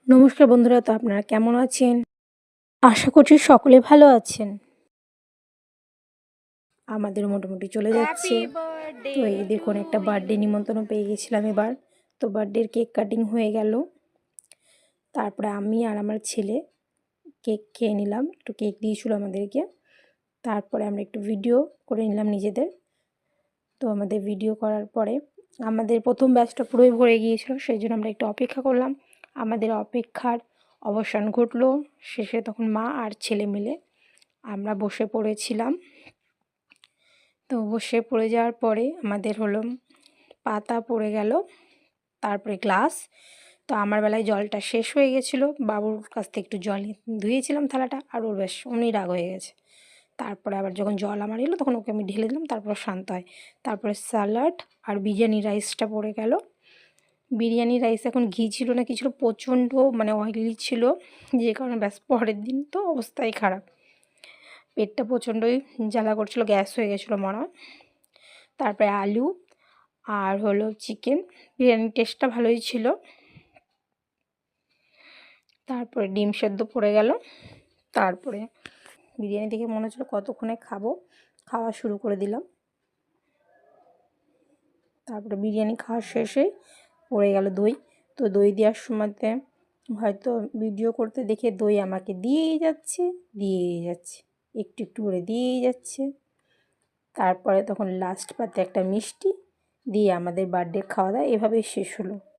নমস্কার বন্ধুরা, তো আপনারা কেমন আছেন? আশা করছি সকলে ভালো আছেন। আমাদের মোটামুটি চলে যাচ্ছে। তো এই দেখুন, একটা বার্থডে নিমন্ত্রণ পেয়ে গেছিলাম এবার। তো বার্থডের কেক কাটিং হয়ে গেল। তারপরে আমি আর আমার ছেলে কেক খেয়ে নিলাম। একটু কেক দিয়েছিল আমাদেরকে। তারপরে আমরা একটু ভিডিও করে নিলাম নিজেদের। তো আমাদের ভিডিও করার পরে আমাদের প্রথম ব্যাচটা পুরোই ভরে গিয়েছিল, সেই জন্য আমরা একটু অপেক্ষা করলাম। আমাদের অপেক্ষার অবসান ঘটলো। শেষে তখন মা আর ছেলে মিলে আমরা বসে পড়েছিলাম। তো বসে পড়ে যাওয়ার পরে আমাদের হলো পাতা পড়ে গেল, তারপরে গ্লাস। তো আমার বেলায় জলটা শেষ হয়ে গেছিলো। বাবুর কাছ থেকে একটু জল ধুয়েছিলাম থালাটা, আর ওর বেশ অমনি রাগ হয়ে গেছে। তারপরে আবার যখন জল আমার এলো তখন ওকে আমি ঢেলে দিলাম, তারপর শান্ত হয়। তারপরে স্যালাড আর বিরিয়ানি রাইসটা পড়ে গেল। বিরিয়ানি রাইস এখন ঘি ছিল না, কি ছিল, প্রচণ্ড অয়েলি ছিল, যে কারণে ব্যাস পরের দিন তো অবস্থাই খারাপ। পেটটা প্রচণ্ডই জ্বালা করছিল, গ্যাস হয়ে গেছিলো মনে হয়। তারপরে আলু আর হলো চিকেন, বিরিয়ানির টেস্টটা ভালোই ছিল। তারপরে ডিম সেদ্ধ পড়ে গেল। তারপরে বিরিয়ানি দেখে মনে হচ্ছিলো কতক্ষণে খাবো, খাওয়া শুরু করে দিলাম। তারপরে বিরিয়ানি খাওয়া শেষে পড়ে গেল দই। তো দই দেওয়ার সময়তে হয়তো ভিডিও করতে দেখে দই আমাকে দিয়েই যাচ্ছে, একটু একটু করে দিয়েই যাচ্ছে। তারপরে তখন লাস্ট পাতে একটা মিষ্টি দিয়ে আমাদের বার্থডে খাওয়া দাওয়া এভাবেই শেষ হলো।